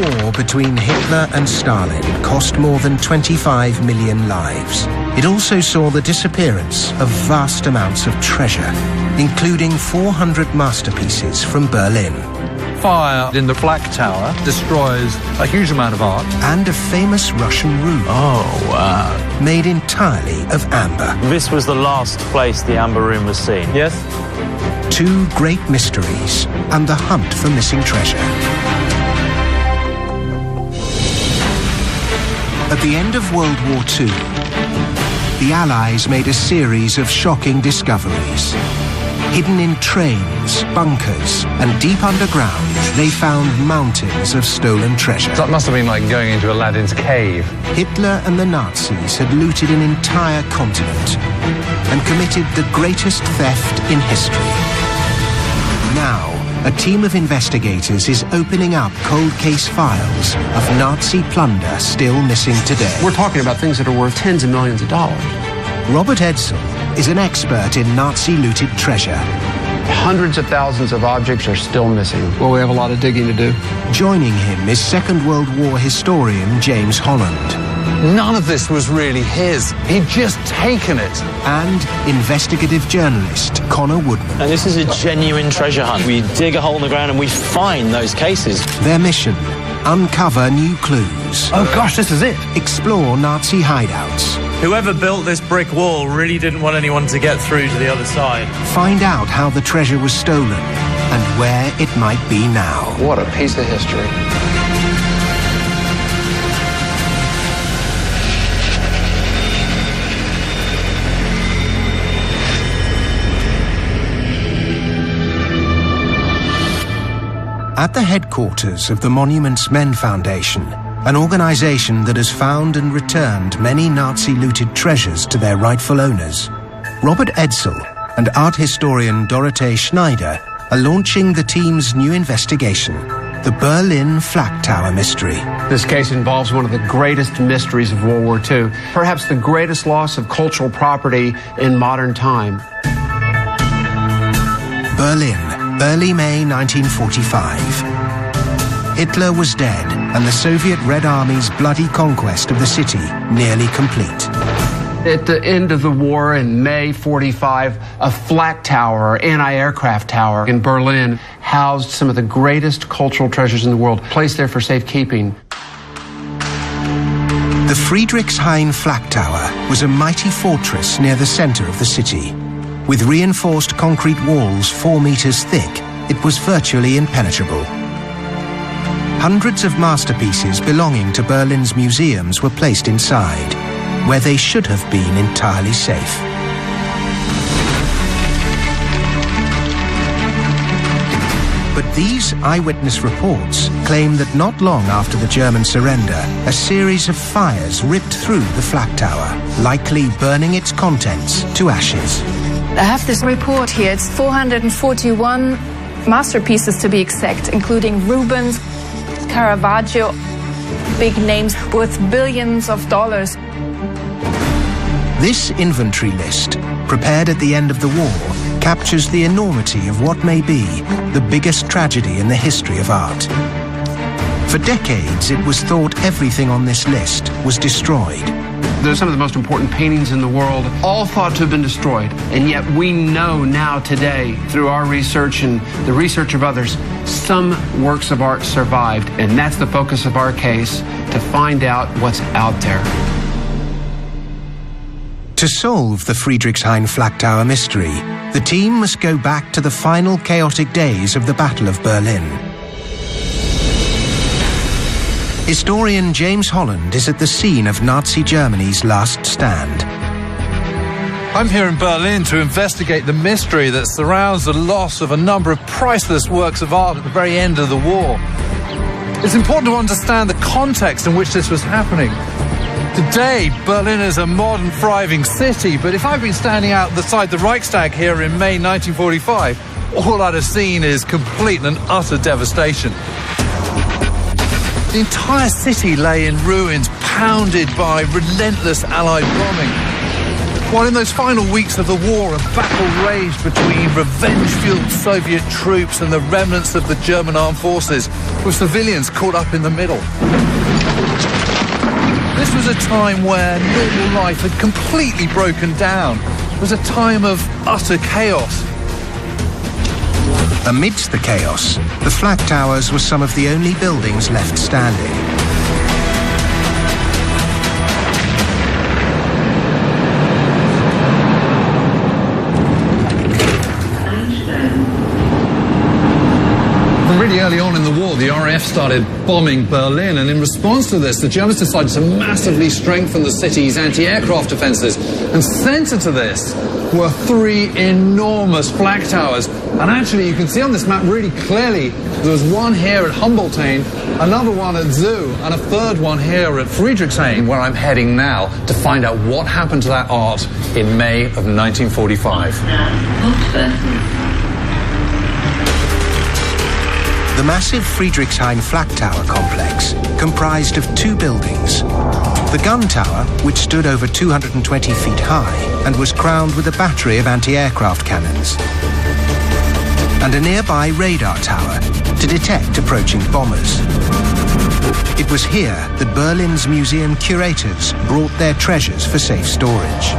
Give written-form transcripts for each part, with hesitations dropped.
war between Hitler and Stalin cost more than 25 million lives. It also saw the disappearance of vast amounts of treasure, including 400 masterpieces from Berlin. Fire in the Flak Tower destroys a huge amount of art. And a famous Russian room. Oh, wow. Made entirely of amber. This was the last place the Amber Room was seen. Yes? Two great mysteries and the hunt for missing treasure. At the end of World War II, the Allies made a series of shocking discoveries. Hidden in trains, bunkers, and deep underground, they found mountains of stolen treasure. That must have been like going into Aladdin's cave. Hitler and the Nazis had looted an entire continent and committed the greatest theft in history. Now, a team of investigators is opening up cold case files of Nazi plunder still missing today. We're talking about things that are worth tens of millions of dollars. Robert Edsel is an expert in Nazi-looted treasure. Hundreds of thousands of objects are still missing. Well, we have a lot of digging to do. Joining him is Second World War historian James Holland. None of this was really his. He'd just taken it. And investigative journalist Connor Woodman. And this is a genuine treasure hunt. We dig a hole in the ground and we find those cases. Their mission: uncover new clues. Oh gosh, this is it. Explore Nazi hideouts. Whoever built this brick wall really didn't want anyone to get through to the other side. Find out how the treasure was stolen and where it might be now. What a piece of history. At the headquarters of the Monuments Men Foundation, an organization that has found and returned many Nazi-looted treasures to their rightful owners, Robert Edsel and art historian Dorothee Schneider are launching the team's new investigation, the Berlin Flak Tower mystery. This case involves one of the greatest mysteries of World War II, perhaps the greatest loss of cultural property in modern time. Berlin, early May 1945. Hitler was dead, and the Soviet Red Army's bloody conquest of the city nearly complete. At the end of the war in May 45, a flak tower, or anti-aircraft tower in Berlin, housed some of the greatest cultural treasures in the world, placed there for safekeeping. The Friedrichshain Flak Tower was a mighty fortress near the center of the city. With reinforced concrete walls 4 meters thick, it was virtually impenetrable. Hundreds of masterpieces belonging to Berlin's museums were placed inside, where they should have been entirely safe. But these eyewitness reports claim that not long after the German surrender, a series of fires ripped through the Flak Tower, likely burning its contents to ashes. I have this report here. It's 441 masterpieces to be exact, including Rubens, Caravaggio, big names worth billions of dollars. This inventory list, prepared at the end of the war, captures the enormity of what may be the biggest tragedy in the history of art. For decades, it was thought everything on this list was destroyed. They're some of the most important paintings in the world, all thought to have been destroyed. And yet we know now today, through our research and the research of others, some works of art survived. And that's the focus of our case, to find out what's out there. To solve the Friedrichshain Flak Tower mystery, the team must go back to the final chaotic days of the Battle of Berlin. Historian James Holland is at the scene of Nazi Germany's last stand. I'm here in Berlin to investigate the mystery that surrounds the loss of a number of priceless works of art at the very end of the war. It's important to understand the context in which this was happening. Today, Berlin is a modern, thriving city, but if I've been standing outside the Reichstag here in May 1945, all I'd have seen is complete and utter devastation. The entire city lay in ruins, pounded by relentless Allied bombing. While in those final weeks of the war, a battle raged between revenge-fueled Soviet troops and the remnants of the German armed forces, with civilians caught up in the middle. This was a time where normal life had completely broken down. It was a time of utter chaos. Amidst the chaos, the flak towers were some of the only buildings left standing. Really early on in the war, the RAF started bombing Berlin, and in response to this, the Germans decided to massively strengthen the city's anti-aircraft defences. And centred to this were 3 enormous flak towers. And actually, you can see on this map really clearly, there was one here at Humboldthain, another one at Zoo, and a third one here at Friedrichshain, where I'm heading now to find out what happened to that art in May of 1945. The massive Friedrichshain flak tower complex comprised of 2 buildings. The gun tower, which stood over 220 feet high and was crowned with a battery of anti-aircraft cannons. And a nearby radar tower to detect approaching bombers. It was here that Berlin's museum curators brought their treasures for safe storage.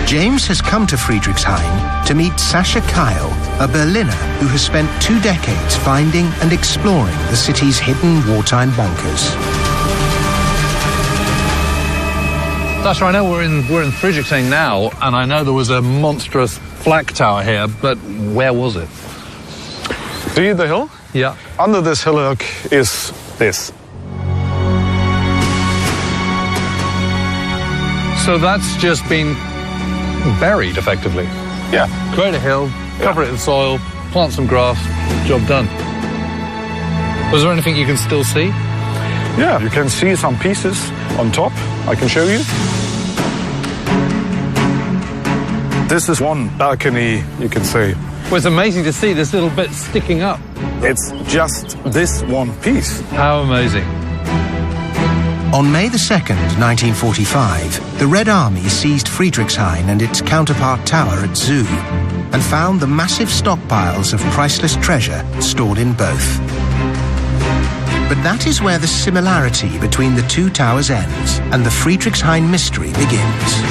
James has come to Friedrichshain to meet Sascha Keil, a Berliner who has spent 2 decades finding and exploring the city's hidden wartime bunkers. Sascha, I know we're in Friedrichshain now, and I know there was a monstrous flak tower here, but where was it? See the hill? Yeah. Under this hillock is this. So that's just been buried, effectively. Yeah. Create a hill, cover it in soil, plant some grass, job done. Was there anything you can still see? Yeah, you can see some pieces on top. I can show you. This is one balcony, you can say. Well, it's amazing to see this little bit sticking up. It's just this one piece. How amazing. On May the 2nd, 1945, the Red Army seized Friedrichshain and its counterpart tower at Zoo and found the massive stockpiles of priceless treasure stored in both. But that is where the similarity between the 2 towers ends and the Friedrichshain mystery begins.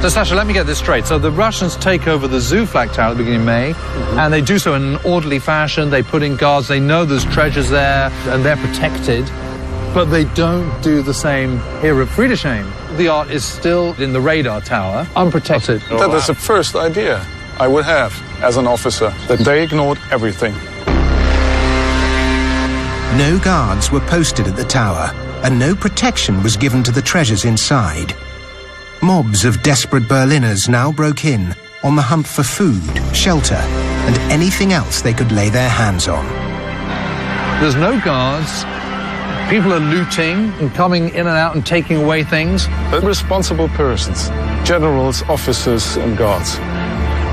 So, Sascha, let me get this straight. So the Russians take over the Zoo flag tower at the beginning of May, and they do so in an orderly fashion. They put in guards. They know there's treasures there, and they're protected. But they don't do the same here at Friedrichshain. The art is still in the radar tower, unprotected. That is the first idea I would have as an officer, that they ignored everything. No guards were posted at the tower, and no protection was given to the treasures inside. Mobs of desperate Berliners now broke in on the hunt for food, shelter, and anything else they could lay their hands on. There's no guards. People are looting and coming in and out and taking away things. But responsible persons, generals, officers, and guards.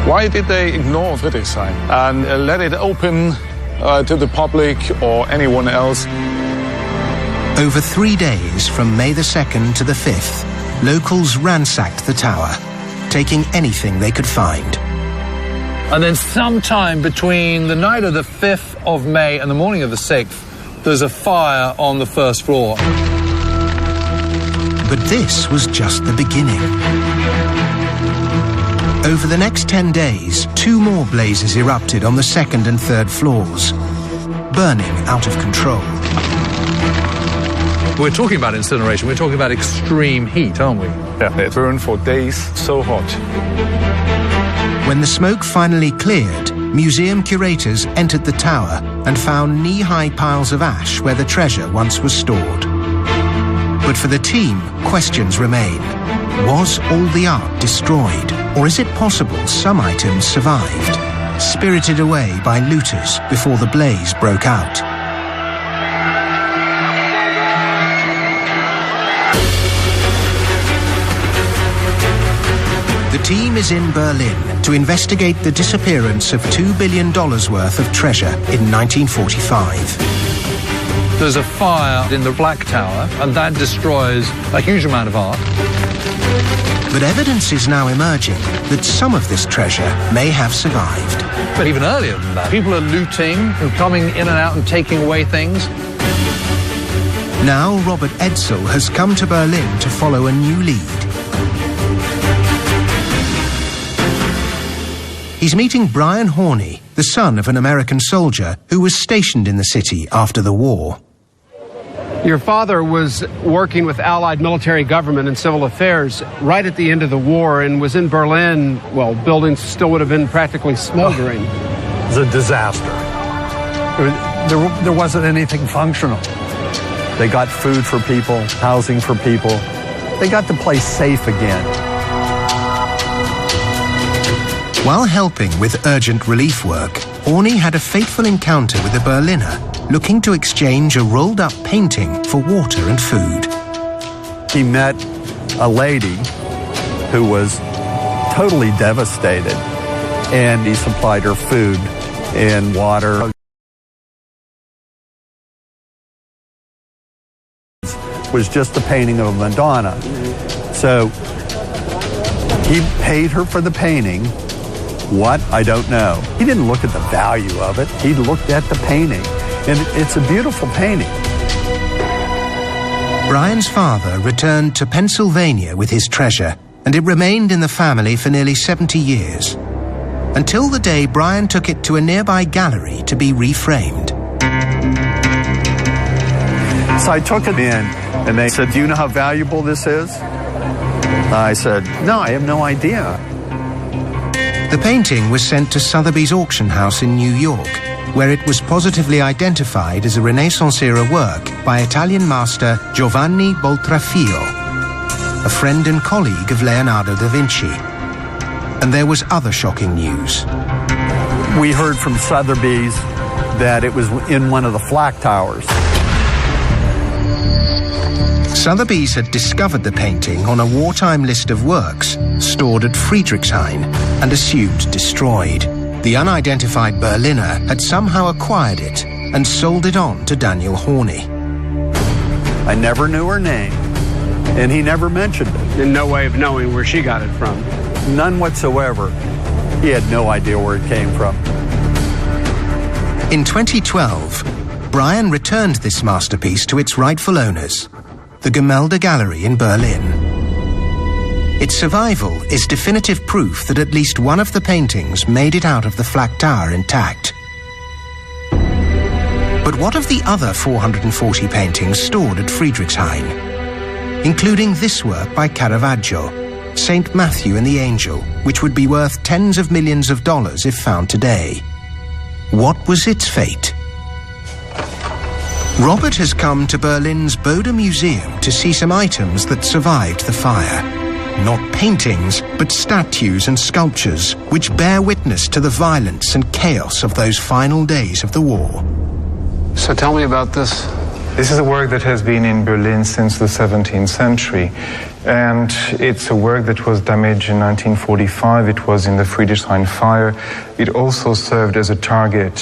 Why did they ignore Friedrichshain and let it open to the public or anyone else? Over 3 days, from May the 2nd to the 5th, locals ransacked the tower, taking anything they could find. And then sometime between the night of the 5th of May and the morning of the 6th, there's a fire on the first floor. But this was just the beginning. Over the next 10 days, 2 more blazes erupted on the 2nd and 3rd floors, burning out of control. We're talking about incineration. We're talking about extreme heat, aren't we? Yeah, they burned for days, so hot. When the smoke finally cleared, museum curators entered the tower and found knee-high piles of ash where the treasure once was stored. But for the team, questions remain. Was all the art destroyed? Or is it possible some items survived, spirited away by looters before the blaze broke out? The team is in Berlin to investigate the disappearance of $2 billion worth of treasure in 1945. There's a fire in the Black Tower, and that destroys a huge amount of art. But evidence is now emerging that some of this treasure may have survived. But even earlier than that, people are looting and coming in and out and taking away things. Now Robert Edsel has come to Berlin to follow a new lead. He's meeting Brian Horney, the son of an American soldier who was stationed in the city after the war. Your father was working with Allied military government and civil affairs right at the end of the war and was in Berlin. Well, buildings still would have been practically smoldering. It was a disaster. There wasn't anything functional. They got food for people, housing for people. They got the place safe again. While helping with urgent relief work, Horney had a fateful encounter with a Berliner looking to exchange a rolled-up painting for water and food. He met a lady who was totally devastated, and he supplied her food and water. Was just a painting of a Madonna. So he paid her for the painting. What? I don't know. He didn't look at the value of it. He looked at the painting. And it's a beautiful painting. Brian's father returned to Pennsylvania with his treasure, and it remained in the family for nearly 70 years. Until the day Brian took it to a nearby gallery to be reframed. So I took it in, and they said, "Do you know how valuable this is?" I said, "No, I have no idea." The painting was sent to Sotheby's auction house in New York, where it was positively identified as a Renaissance-era work by Italian master Giovanni Boltraffio, a friend and colleague of Leonardo da Vinci. And there was other shocking news. We heard from Sotheby's that it was in one of the flak towers. Sotheby's had discovered the painting on a wartime list of works stored at Friedrichshain and assumed destroyed. The unidentified Berliner had somehow acquired it and sold it on to Daniel Horney. I never knew her name, and he never mentioned it. And no way of knowing where she got it from. None whatsoever. He had no idea where it came from. In 2012, Brian returned this masterpiece to its rightful owners, the Gemälde Gallery in Berlin. Its survival is definitive proof that at least one of the paintings made it out of the Flak Tower intact. But what of the other 440 paintings stored at Friedrichshain, including this work by Caravaggio, Saint Matthew and the Angel, which would be worth tens of millions of dollars if found today? What was its fate? Robert has come to Berlin's Bode Museum to see some items that survived the fire. Not paintings, but statues and sculptures which bear witness to the violence and chaos of those final days of the war. So tell me about this. This is a work that has been in Berlin since the 17th century. And it's a work that was damaged in 1945. It was in the Friedrichshain fire. It also served as a target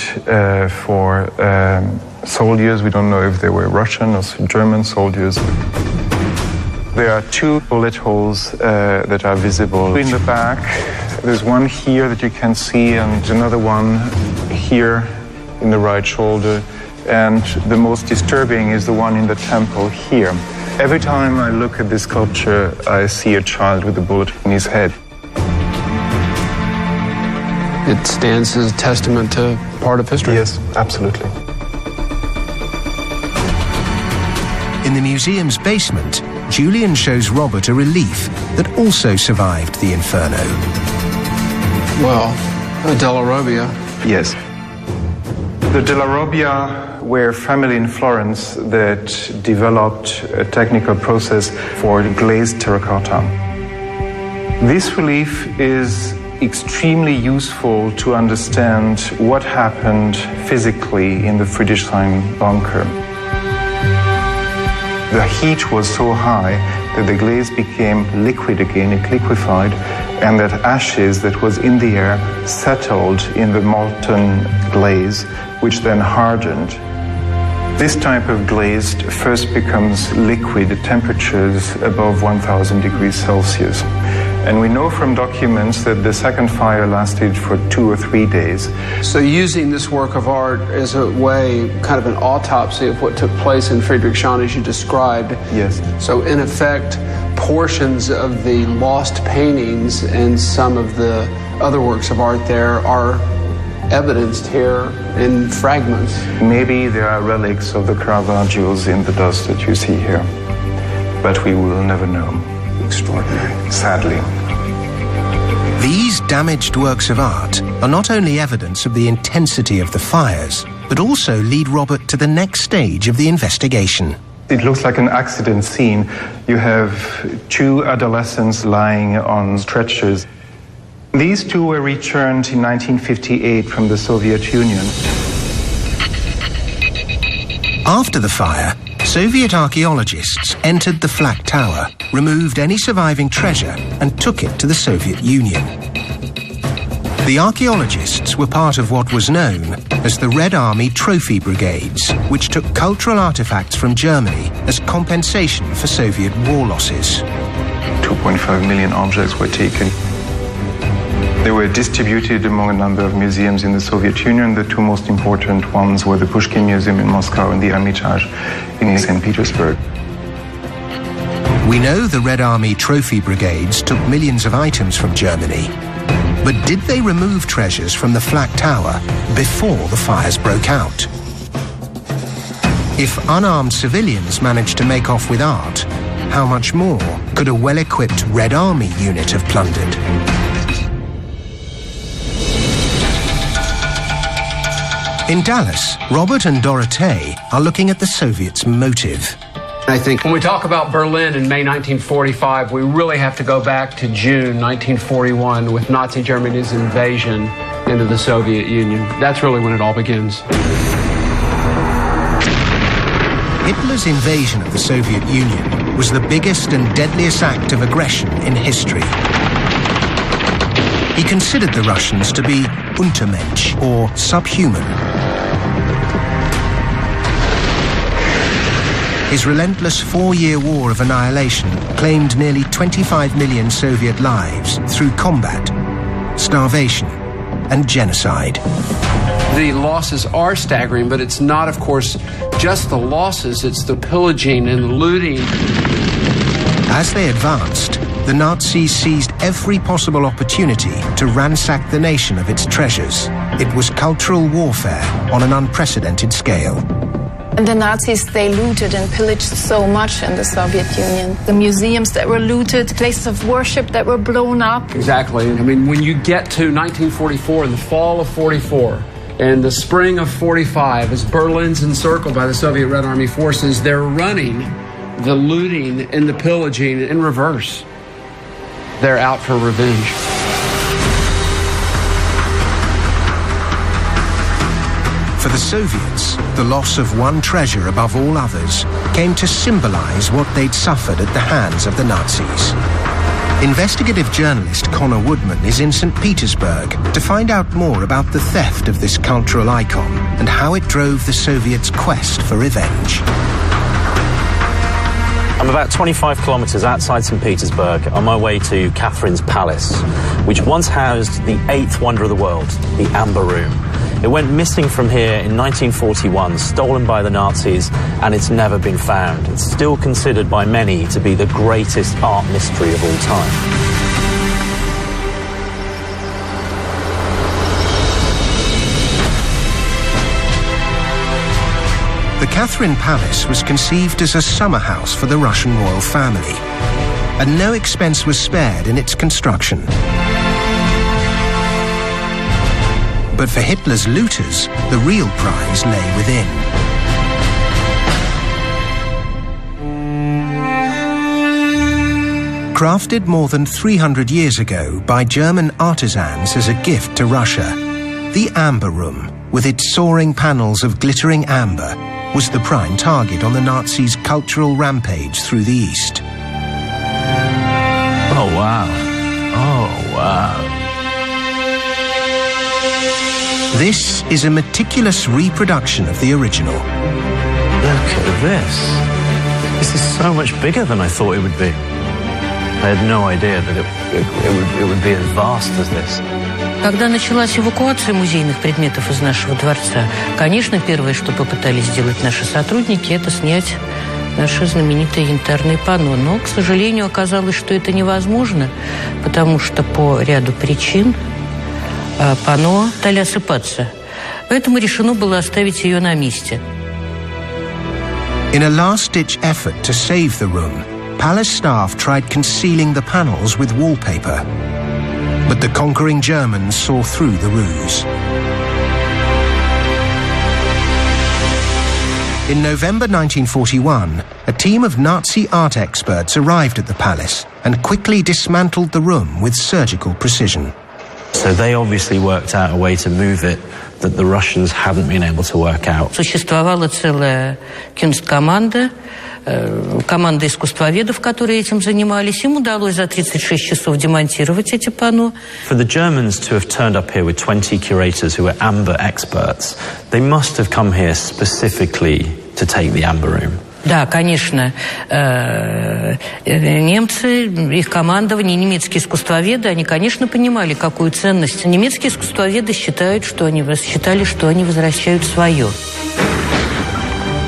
for soldiers. We don't know if they were Russian or German soldiers. There are two bullet holes that are visible in the back. There's one here that you can see, and another one here in the right shoulder. And the most disturbing is the one in the temple here. Every time I look at this sculpture, I see a child with a bullet in his head. It stands as a testament to part of history. Yes, absolutely. In the museum's basement, Julian shows Robert a relief that also survived the inferno. Well, a Della Robbia. Yes. The Della Robbia were a family in Florence that developed a technical process for glazed terracotta. This relief is extremely useful to understand what happened physically in the Friedrichshain bunker. The heat was so high that the glaze became liquid again, it liquefied, and that ashes that was in the air settled in the molten glaze, which then hardened. This type of glazed first becomes liquid at temperatures above 1000 degrees Celsius. And we know from documents that the second fire lasted for 2 or 3 days. So using this work of art as a way, kind of an autopsy of what took place in Friedrichshain as you described. Yes. So in effect, portions of the lost paintings and some of the other works of art there are evidenced here in fragments. Maybe there are relics of the Caravaggios in the dust that you see here, but we will never know. Extraordinary. Sadly. These damaged works of art are not only evidence of the intensity of the fires, but also lead Robert to the next stage of the investigation. It looks like an accident scene. You have 2 adolescents lying on stretchers. These 2 were returned in 1958 from the Soviet Union. After the fire, Soviet archaeologists entered the Flak Tower, removed any surviving treasure, and took it to the Soviet Union. The archaeologists were part of what was known as the Red Army Trophy Brigades, which took cultural artifacts from Germany as compensation for Soviet war losses. 2.5 million objects were taken. They were distributed among a number of museums in the Soviet Union. The 2 most important ones were the Pushkin Museum in Moscow and the Hermitage in St. Petersburg. We know the Red Army Trophy Brigades took millions of items from Germany. But did they remove treasures from the Flak Tower before the fires broke out? If unarmed civilians managed to make off with art, how much more could a well-equipped Red Army unit have plundered? In Dallas, Robert and Dorothée are looking at the Soviets' motive. I think when we talk about Berlin in May 1945, we really have to go back to June 1941 with Nazi Germany's invasion into the Soviet Union. That's really when it all begins. Hitler's invasion of the Soviet Union was the biggest and deadliest act of aggression in history. He considered the Russians to be Untermensch, or subhuman. His relentless 4-year war of annihilation claimed nearly 25 million Soviet lives through combat, starvation, and genocide. The losses are staggering, but it's not, of course, just the losses, it's the pillaging and the looting. As they advanced, the Nazis seized every possible opportunity to ransack the nation of its treasures. It was cultural warfare on an unprecedented scale. And the Nazis, they looted and pillaged so much in the Soviet Union. The museums that were looted, places of worship that were blown up. Exactly. I mean, when you get to 1944, in the fall of 44, and the spring of 45, as Berlin's encircled by the Soviet Red Army forces, they're running the looting and the pillaging in reverse. They're out for revenge. For the Soviets, the loss of one treasure above all others came to symbolize what they'd suffered at the hands of the Nazis. Investigative journalist Connor Woodman is in St. Petersburg to find out more about the theft of this cultural icon and how it drove the Soviets' quest for revenge. I'm about 25 kilometres outside St. Petersburg on my way to Catherine's Palace, which once housed the 8th wonder of the world, the Amber Room. It went missing from here in 1941, stolen by the Nazis, and it's never been found. It's still considered by many to be the greatest art mystery of all time. The Catherine Palace was conceived as a summer house for the Russian royal family, and no expense was spared in its construction. But for Hitler's looters, the real prize lay within. Crafted more than 300 years ago by German artisans as a gift to Russia, the Amber Room, with its soaring panels of glittering amber, was the prime target on the Nazis' cultural rampage through the East. Oh, wow. Oh, wow. This is a meticulous reproduction of the original. at this. This is so much bigger than I thought it would be. I had no idea that it would be as vast as this. Когда началась эвакуация музейных предметов из нашего дворца, конечно, первое, что попытались сделать наши сотрудники, это снять наше знаменитое янтарное панно. Но, к сожалению, оказалось, что это невозможно, потому что по ряду причин панно стали осыпаться. Поэтому решено было оставить ее на месте. In a last-ditch effort to save the room, palace staff tried concealing the panels with wallpaper. But the conquering Germans saw through the ruse. In November 1941, a team of Nazi art experts arrived at the palace and quickly dismantled the room with surgical precision. So they obviously worked out a way to move it that the Russians hadn't been able to work out. Существовала целая кюнсткоманда, команда искусствоведов, которые этим занимались. Им удалось за 36 часов демонтировать эти панно. For the Germans to have turned up here with 20 curators who were amber experts, they must have come here specifically to take the amber room. Да, конечно, немцы, их командование, немецкие искусствоведы, они, конечно, понимали, какую ценность. Немецкие искусствоведы считали, что они возвращают свое.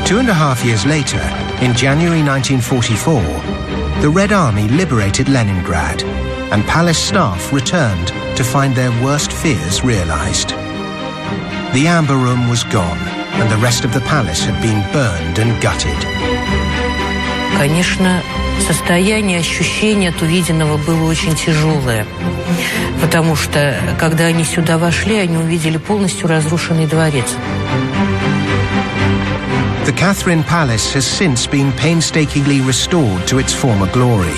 2.5 years later, in January 1944, the Red Army liberated Leningrad, and palace staff returned to find their worst fears realized. The amber room was gone, and the rest of the palace had been burned and gutted. Конечно, состояние, ощущение от увиденного было очень тяжелое, потому что, когда они сюда вошли, они увидели полностью разрушенный дворец. The Catherine Palace has since been painstakingly restored to its former glory.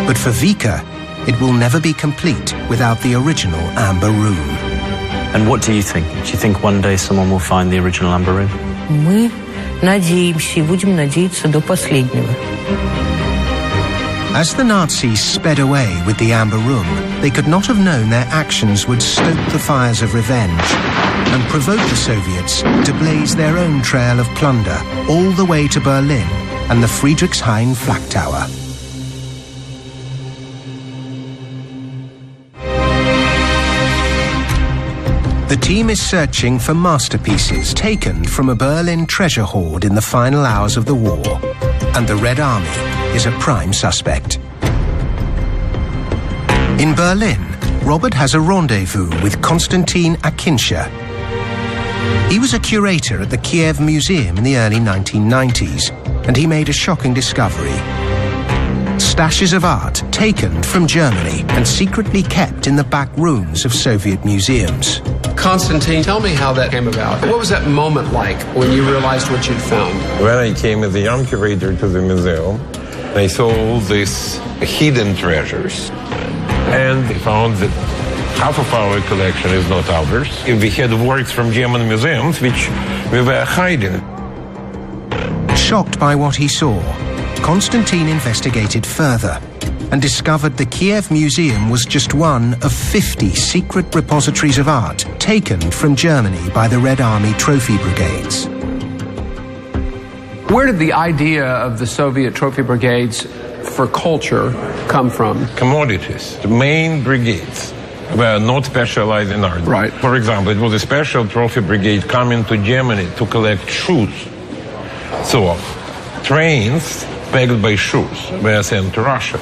But for Vika, it will never be complete without the original amber room. And what do you think? Do you think one day someone will find the original amber room? Мы надеемся и будем надеяться до последнего. As the Nazis sped away with the amber room, they could not have known their actions would stoke the fires of revenge and provoke the Soviets to blaze their own trail of plunder all the way to Berlin and the Friedrichshain Flak Tower. The team is searching for masterpieces taken from a Berlin treasure hoard in the final hours of the war, and the Red Army is a prime suspect. In Berlin, Robert has a rendezvous with Konstantin Akinsha. He was a curator at the Kiev Museum in the early 1990s, and he made a shocking discovery. Stashes of art taken from Germany and secretly kept in the back rooms of Soviet museums. Konstantin, tell me how that came about. What was that moment like when you realized what you'd found? When I came as a young curator to the museum, I saw all these hidden treasures, and I found that half of our collection is not ours. We had works from German museums which we were hiding. Shocked by what he saw, Konstantin investigated further and discovered the Kiev Museum was just one of 50 secret repositories of art taken from Germany by the Red Army trophy brigades. Where did the idea of the Soviet trophy brigades for culture come from? Commodities. The main brigades were not specialized in art. Right. For example, it was a special trophy brigade coming to Germany to collect shoes. So, trains packed by shoes were sent to Russia.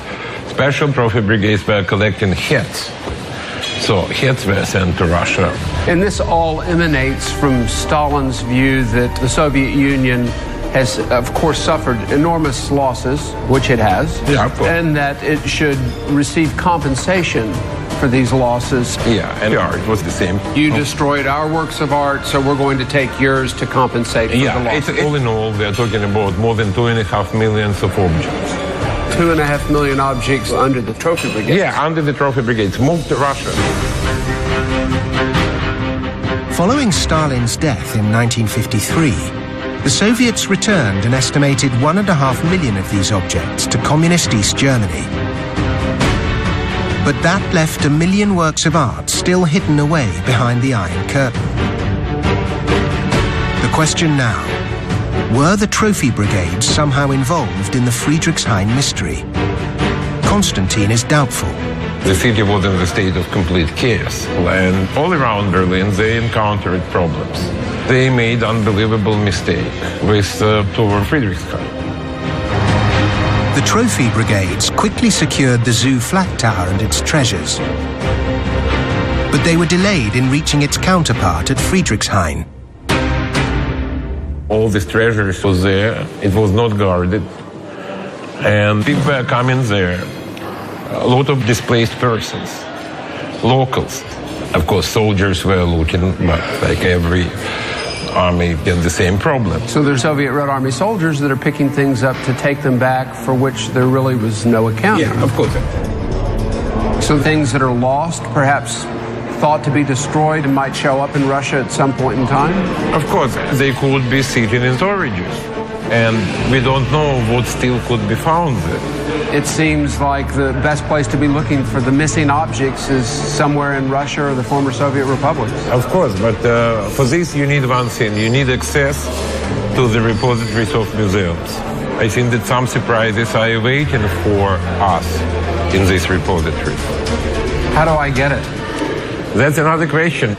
Special trophy brigades were collecting hats. So, hats were sent to Russia. And this all emanates from Stalin's view that the Soviet Union has, of course, suffered enormous losses, which it has, Yeah, of course. and that it should receive compensation for these losses. Yeah, and the art was the same. You destroyed our works of art, so we're going to take yours to compensate for the Yeah, losses. all in all, we are talking about more than 2.5 million of objects. 2.5 million objects under the trophy brigade. Yeah, under the trophy brigades, moved to Russia. Following Stalin's death in 1953, the Soviets returned an estimated 1.5 million of these objects to communist East Germany. But that left 1 million works of art still hidden away behind the Iron Curtain. The question now, Were the trophy brigades somehow involved in the Friedrichshain mystery? Constantine is doubtful. The city was in the state of complete chaos, and all around Berlin they encountered problems. They made unbelievable mistake with Tower Friedrichshain. The trophy brigades quickly secured the zoo flat tower and its treasures. But they were delayed in reaching its counterpart at Friedrichshain. All these treasures was there, it was not guarded, and people were coming there. A lot of displaced persons, locals. Of course, soldiers were looking, but like every army had the same problem. So there's Soviet Red Army soldiers that are picking things up to take them back, for which there really was no accounting. Yeah, of course. So things that are lost, perhaps thought to be destroyed, and might show up in Russia at some point in time? Of course, they could be sitting in storages, and we don't know what still could be found there. It seems like the best place to be looking for the missing objects is somewhere in Russia or the former Soviet republics. Of course, but for this you need one thing. You need access to the repositories of museums. I think that some surprises are waiting for us in this repository. How do I get it? That's another question.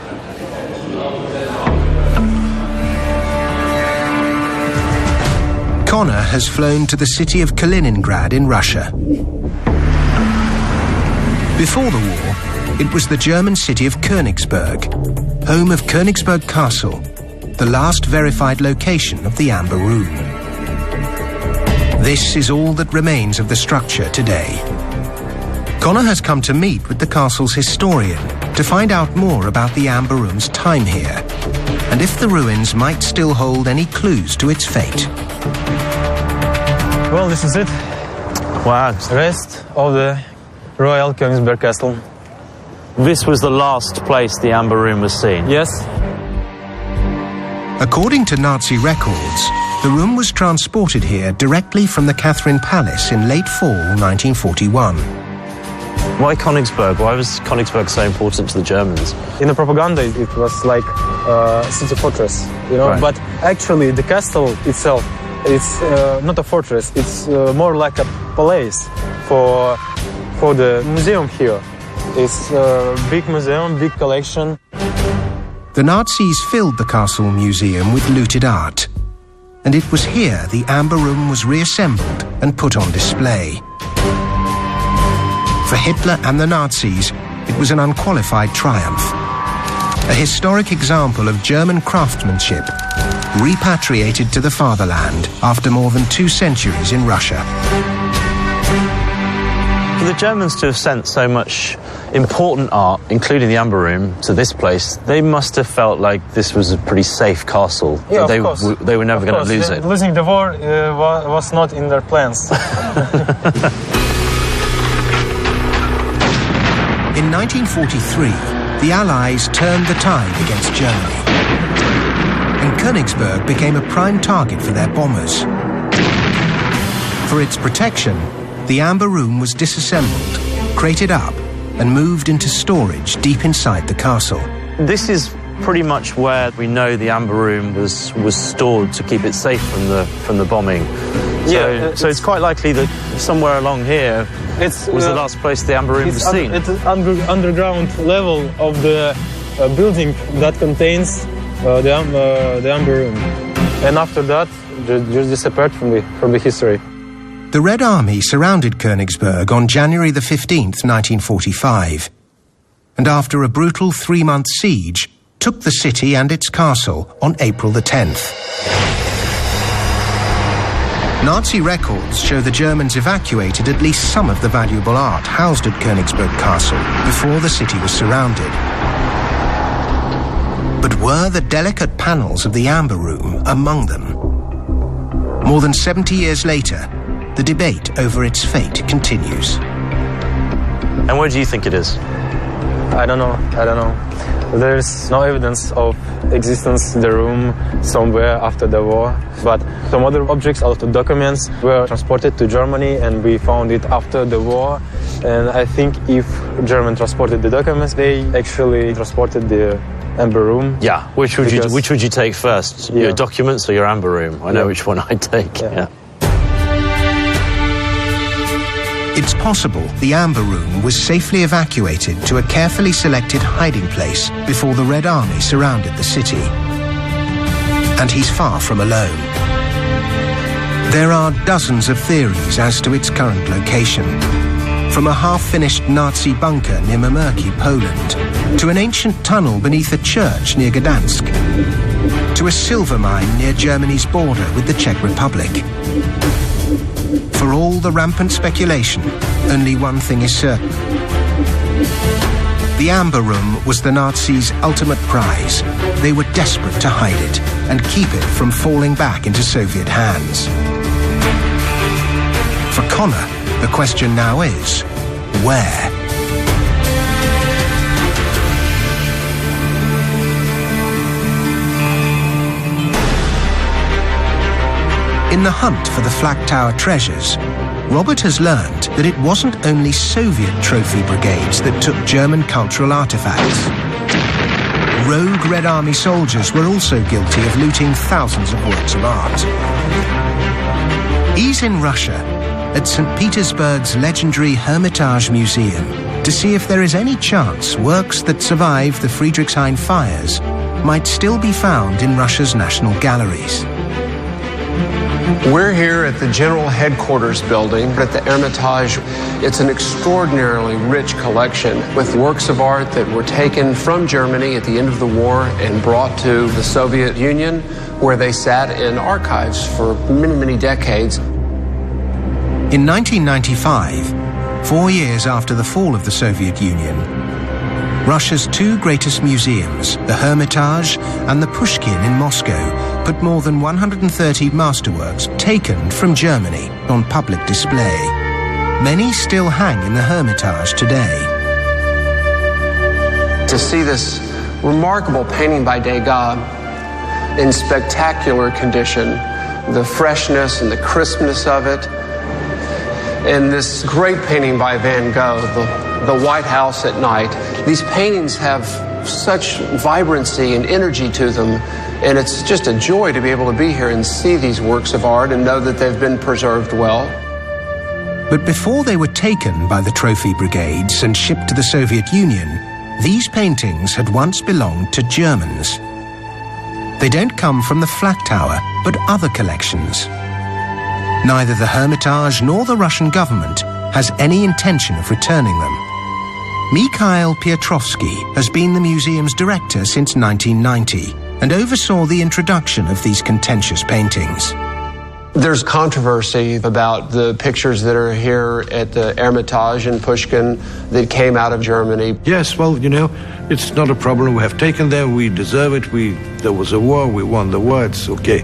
Connor has flown to the city of Kaliningrad in Russia. Before the war, it was the German city of Königsberg, home of Königsberg Castle, the last verified location of the Amber Room. This is all that remains of the structure today. Connor has come to meet with the castle's historian to find out more about the Amber Room's time here, and if the ruins might still hold any clues to its fate. Well, this is it. Wow. Rest of the Royal Königsberg Castle. This was the last place the Amber Room was seen? Yes. According to Nazi records, the room was transported here directly from the Catherine Palace in late fall 1941. Why Königsberg? Why was Königsberg so important to the Germans? In the propaganda, it was like a city fortress, you know. Right. But actually, the castle itself, it's not a fortress. It's more like a palace for the museum here. It's a big museum, big collection. The Nazis filled the castle museum with looted art, and it was here the Amber Room was reassembled and put on display. For Hitler and the Nazis, it was an unqualified triumph. A historic example of German craftsmanship, repatriated to the fatherland after more than 2 centuries in Russia. For the Germans to have sent so much important art, including the Amber Room, to this place, they must have felt like this was a pretty safe castle. Yeah, they, of course. They were never going to lose it. Losing the war was not in their plans. In 1943, the Allies turned the tide against Germany, and Königsberg became a prime target for their bombers. For its protection, the Amber Room was disassembled, crated up, and moved into storage deep inside the castle. This is pretty much where we know the Amber Room was stored to keep it safe from the bombing. So it's quite likely that somewhere along here was the last place the Amber Room was seen. It's an underground level of the building that contains the Amber Room, and after that, just disappeared from the history. The Red Army surrounded Königsberg on January the 15th, 1945, and after a brutal 3-month siege, took the city and its castle on April the 10th. Nazi records show the Germans evacuated at least some of the valuable art housed at Königsberg Castle before the city was surrounded. But were the delicate panels of the Amber Room among them? More than 70 years later, the debate over its fate continues. And where do you think it is? I don't know. There's no evidence of existence in the room somewhere after the war, but some other objects, a lot of documents were transported to Germany, and we found it after the war. And I think if German transported the documents, they actually transported the amber room. Yeah, which would you take first? Yeah. Your documents or your amber room? I know which one I'd take. Yeah. It's possible the amber room was safely evacuated to a carefully selected hiding place before the Red Army surrounded the city. And he's far from alone. There are dozens of theories as to its current location. From a half-finished Nazi bunker near Mamerki, Poland, to an ancient tunnel beneath a church near Gdansk, to a silver mine near Germany's border with the Czech Republic. For all the rampant speculation, only one thing is certain. The Amber Room was the Nazis' ultimate prize. They were desperate to hide it and keep it from falling back into Soviet hands. For Connor, the question now is, where? In the hunt for the Flak Tower treasures, Robert has learned that it wasn't only Soviet trophy brigades that took German cultural artifacts. Rogue Red Army soldiers were also guilty of looting thousands of works of art. He's in Russia, at St. Petersburg's legendary Hermitage Museum, to see if there is any chance works that survived the Friedrichshain fires might still be found in Russia's national galleries. We're here at the General Headquarters building at the Hermitage. It's an extraordinarily rich collection with works of art that were taken from Germany at the end of the war and brought to the Soviet Union, where they sat in archives for many, many decades. In 1995, 4 years after the fall of the Soviet Union, Russia's two greatest museums, the Hermitage and the Pushkin in Moscow, put more than 130 masterworks taken from Germany on public display. Many still hang in the Hermitage today. To see this remarkable painting by Degas in spectacular condition, the freshness and the crispness of it, and this great painting by Van Gogh, the White House at Night. These paintings have such vibrancy and energy to them, and it's just a joy to be able to be here and see these works of art and know that they've been preserved well. But before they were taken by the trophy brigades and shipped to the Soviet Union, these paintings had once belonged to Germans. They don't come from the Flak Tower, but other collections. Neither the Hermitage nor the Russian government has any intention of returning them. Mikhail Piotrovsky has been the museum's director since 1990 and oversaw the introduction of these contentious paintings. There's controversy about the pictures that are here at the Hermitage in Pushkin that came out of Germany. Yes, well, you know, it's not a problem. We have taken them, we deserve it. There was a war, we won the war, it's okay.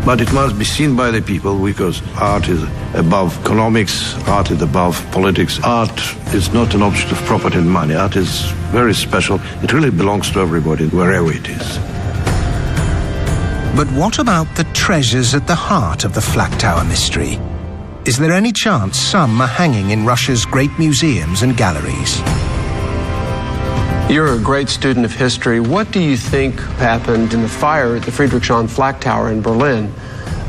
But it must be seen by the people, because art is above economics, art is above politics. Art is not an object of property and money. Art is very special. It really belongs to everybody, wherever it is. But what about the treasures at the heart of the Flak Tower mystery? Is there any chance some are hanging in Russia's great museums and galleries? You're a great student of history. What do you think happened in the fire at the Friedrichshain Flak Tower in Berlin?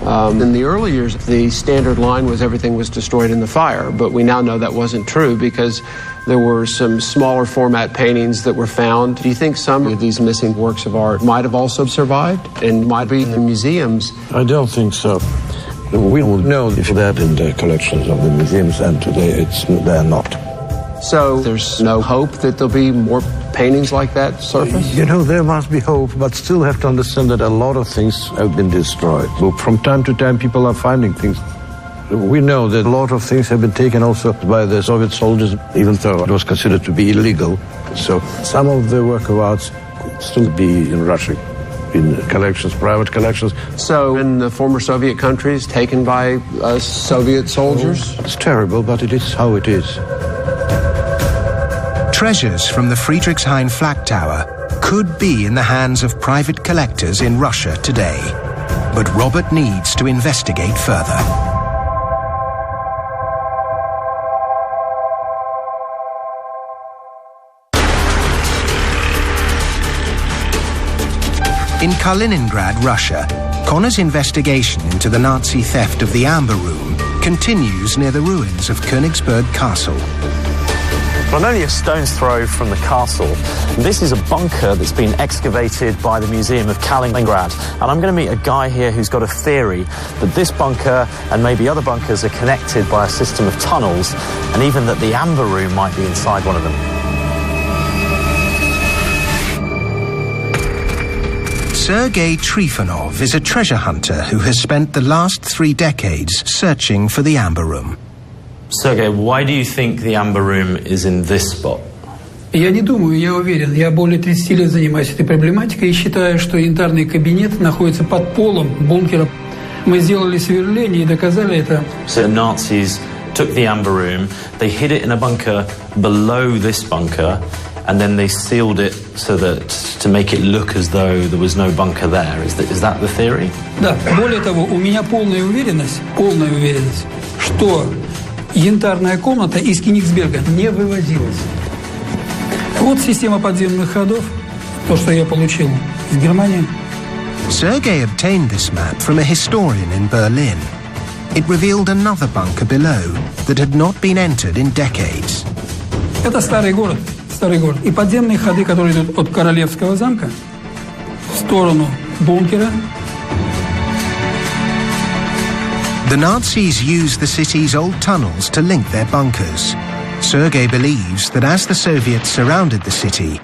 In the early years, the standard line was everything was destroyed in the fire, but we now know that wasn't true because there were some smaller format paintings that were found. Do you think some of these missing works of art might have also survived and might be in the museums? I don't think so. We will know if they're in the collections of the museums, and today they're not. So there's no hope that there'll be more paintings like that surface? You know, there must be hope, but still have to understand that a lot of things have been destroyed. So from time to time, people are finding things. We know that a lot of things have been taken also by the Soviet soldiers, even though it was considered to be illegal. So some of the work of arts could still be in Russia, in collections, private collections. So in the former Soviet countries, taken by Soviet soldiers? It's terrible, but it is how it is. Treasures from the Friedrichshain Flak Tower could be in the hands of private collectors in Russia today. But Robert needs to investigate further. In Kaliningrad, Russia, Connor's investigation into the Nazi theft of the Amber Room continues near the ruins of Königsberg Castle. Well, I'm only a stone's throw from the castle. This is a bunker that's been excavated by the Museum of Kaliningrad. And I'm going to meet a guy here who's got a theory that this bunker and maybe other bunkers are connected by a system of tunnels, and even that the Amber Room might be inside one of them. Sergei Trifonov is a treasure hunter who has spent the last 3 decades searching for the Amber Room. Sergei, why do you think the Amber Room is in this spot? Я не думаю, я уверен. Я более 30 лет занимаюсь этой проблематикой и считаю, что янтарный кабинет находится под полом бункера. Мы сделали сверление и доказали это. So the Nazis took the Amber Room, they hid it in a bunker below this bunker, and then they sealed it so that to make it look as though there was no bunker there. Is that the theory? Да. Более того, у меня полная уверенность, что янтарная комната из Кёнигсберга не вывозилась. Вот система подземных ходов, то, что я получил из Германии. Sergei obtained this map from a historian in Berlin. It revealed another bunker below that had not been entered in decades. Это старый город. И подземные ходы, которые идут от Королевского замка в сторону бункера. The Nazis used the city's old tunnels to link their bunkers. Sergei believes that as the Soviets surrounded the city,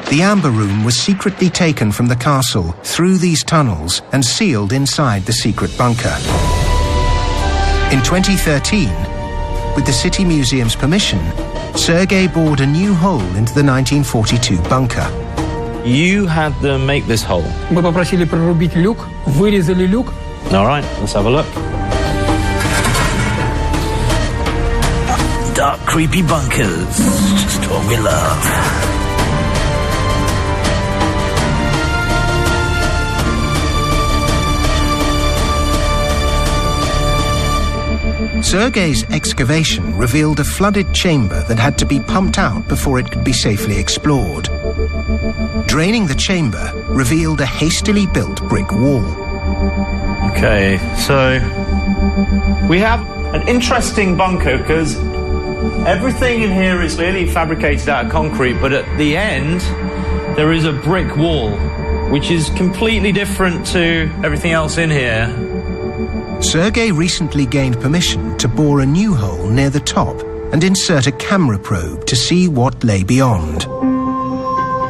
the Amber Room was secretly taken from the castle through these tunnels and sealed inside the secret bunker. In 2013, with the City Museum's permission, Sergei bored a new hole into the 1942 bunker. You had them make this hole? Мы попросили прорубить люк, вырезали люк. All right, let's have a look. Dark, creepy bunkers, just what we love. Sergei's excavation revealed a flooded chamber that had to be pumped out before it could be safely explored. Draining the chamber revealed a hastily built brick wall. Okay, so we have an interesting bunker because everything in here is clearly fabricated out of concrete, but at the end there is a brick wall, which is completely different to everything else in here. Sergei recently gained permission to bore a new hole near the top and insert a camera probe to see what lay beyond.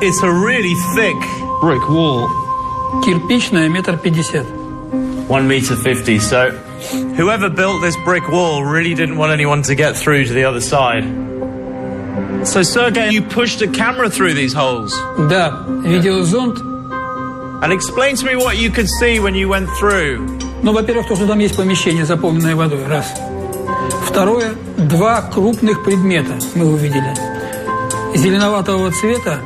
It's a really thick brick wall. Кирпичная, 1,50 м. 1.50 meters. So whoever built this brick wall really didn't want anyone to get through to the other side. So Sergei, you pushed a camera through these holes? Да, видеозонд. And explain to me what you could see when you went through. Ну, во-первых, то, что там есть помещение, заполненное водой, раз. Второе, 2 крупных предмета мы увидели. Зеленоватого цвета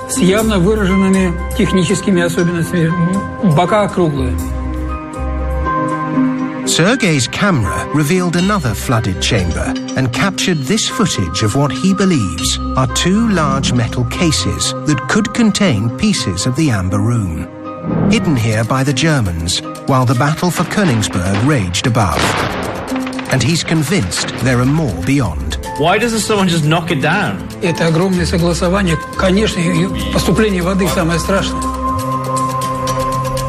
с явно выраженными техническими особенностями. Бока округлые. Sergei's camera revealed another flooded chamber and captured this footage of what he believes are 2 large metal cases that could contain pieces of the Amber Room. Hidden here by the Germans while the battle for Königsberg raged above. And he's convinced there are more beyond. Why doesn't someone just knock it down? Это огромное согласование. Конечно, поступление воды самое страшное.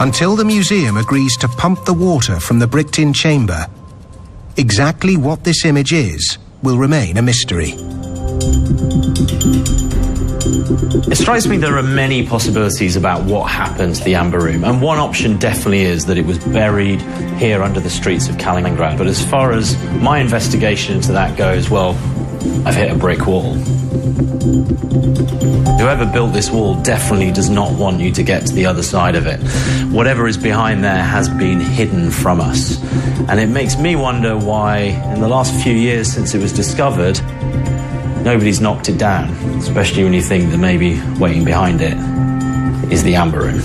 Until the museum agrees to pump the water from the bricked-in chamber, exactly what this image is will remain a mystery. It strikes me there are many possibilities about what happened to the Amber Room, and one option definitely is that it was buried here under the streets of Kaliningrad. But as far as my investigation into that goes, well, I've hit a brick wall. Whoever built this wall definitely does not want you to get to the other side of it. Whatever is behind there has been hidden from us. And it makes me wonder why, in the last few years since it was discovered, nobody's knocked it down, especially when you think that maybe waiting behind it is the Amber Room.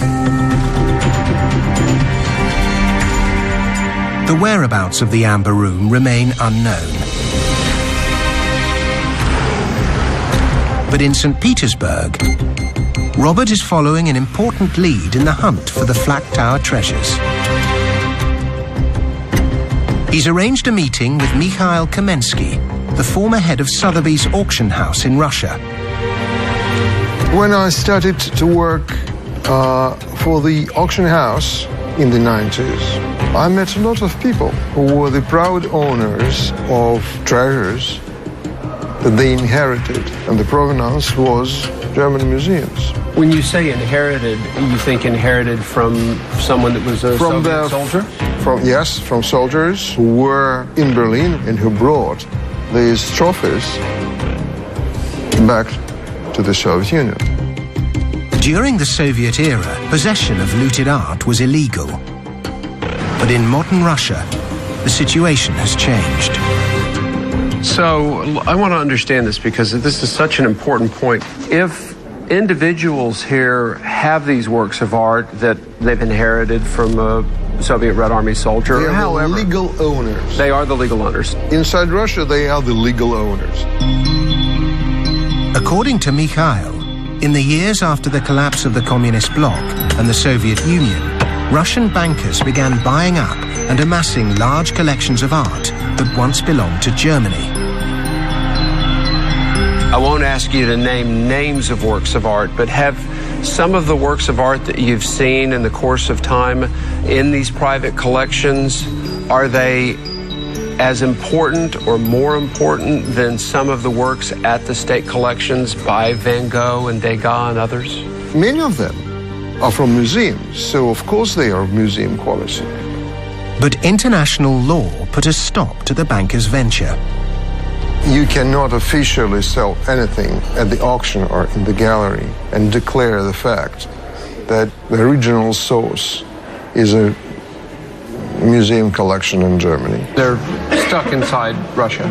The whereabouts of the Amber Room remain unknown. But in St. Petersburg, Robert is following an important lead in the hunt for the Flak Tower treasures. He's arranged a meeting with Mikhail Kamensky, the former head of Sotheby's auction house in Russia. When I started to work for the auction house in the 90s, I met a lot of people who were the proud owners of treasures that they inherited, and the provenance was German museums. When you say inherited, you think inherited from someone that was a Soviet soldier? From soldiers who were in Berlin and who brought these trophies back to the Soviet Union. During the Soviet era, possession of looted art was illegal. But in modern Russia, the situation has changed. So I want to understand this because this is such an important point. If individuals here have these works of art that they've inherited from a Soviet Red Army soldier, they are the legal owners. They are the legal owners. Inside Russia, they are the legal owners. According to Mikhail, in the years after the collapse of the Communist bloc and the Soviet Union, Russian bankers began buying up and amassing large collections of art that once belonged to Germany. I won't ask you to name names of works of art, but have some of the works of art that you've seen in the course of time in these private collections, are they as important or more important than some of the works at the state collections by Van Gogh and Degas and others? Many of them are from museums, so of course they are museum quality. But international law put a stop to the bankers' venture. You cannot officially sell anything at the auction or in the gallery and declare the fact that the original source is a museum collection in Germany. They're stuck inside Russia.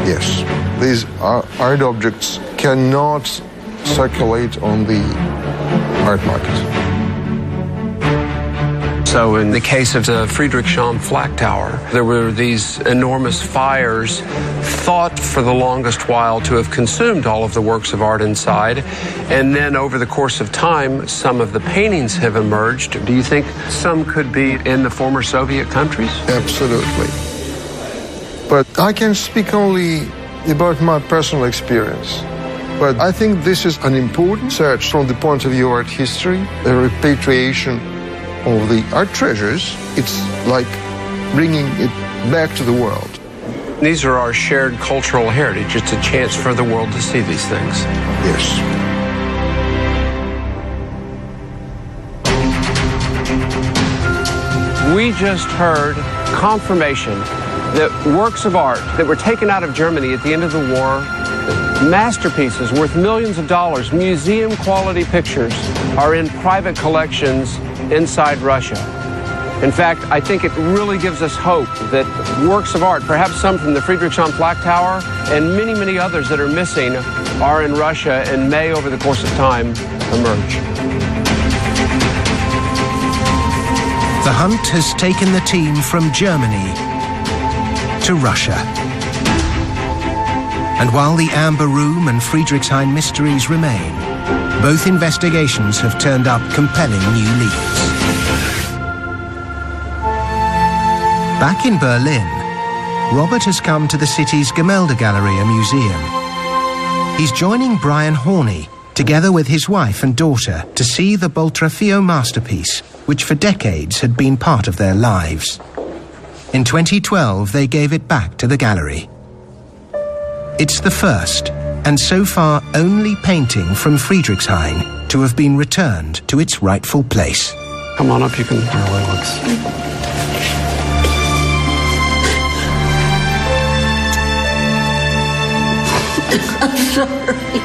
Yes. These art objects cannot circulate on the art market. So in the case of the Friedrichshain Flak Tower, there were these enormous fires thought for the longest while to have consumed all of the works of art inside. And then over the course of time, some of the paintings have emerged. Do you think some could be in the former Soviet countries? Absolutely. But I can speak only about my personal experience. But I think this is an important search from the point of view of art history, the repatriation of the art treasures. It's like bringing it back to the world. These are our shared cultural heritage. It's a chance for the world to see these things. Yes. We just heard confirmation that works of art that were taken out of Germany at the end of the war, masterpieces worth millions of dollars, museum-quality pictures, are in private collections inside Russia. In fact, I think it really gives us hope that works of art, perhaps some from the Friedrichshain Flak Tower and many, many others that are missing, are in Russia and may, over the course of time, emerge. The hunt has taken the team from Germany to Russia. And while the Amber Room and Friedrichshain mysteries remain, both investigations have turned up compelling new leads. Back in Berlin, Robert has come to the city's Gemäldegalerie museum. He's joining Brian Horney, together with his wife and daughter, to see the Boltrafio masterpiece, which for decades had been part of their lives. In 2012, they gave it back to the gallery. It's the first, and so far only painting from Friedrichshain to have been returned to its rightful place. Come on up, you can really look. I'm sorry.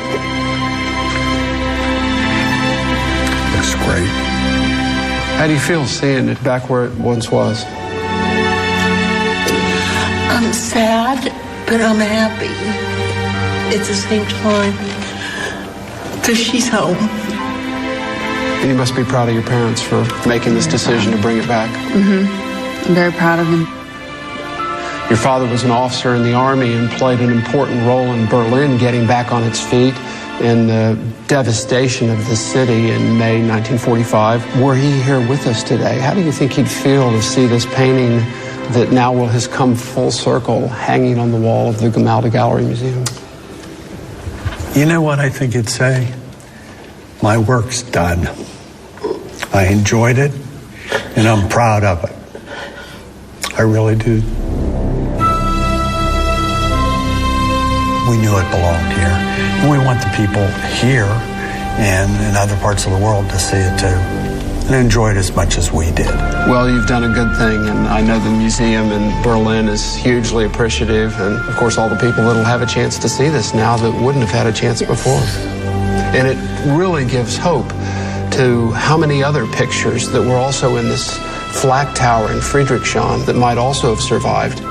That's great. How do you feel seeing it back where it once was? I'm sad, but I'm happy at the same time, because she's home. And you must be proud of your parents for making this decision to bring it back. Mm-hmm. I'm very proud of him. Your father was an officer in the Army and played an important role in Berlin getting back on its feet. in the devastation of the city in May 1945. Were he here with us today, how do you think he'd feel to see this painting that now has come full circle hanging on the wall of the Grimaldi Gallery Museum? You know what I think he'd say? My work's done. I enjoyed it, and I'm proud of it. I really do. We knew it belonged here, and we want the people here and in other parts of the world to see it too, and enjoy it as much as we did. Well, you've done a good thing, and I know the museum in Berlin is hugely appreciative, and of course all the people that'll have a chance to see this now that wouldn't have had a chance before. And it really gives hope to how many other pictures that were also in this flak tower in Friedrichshain that might also have survived.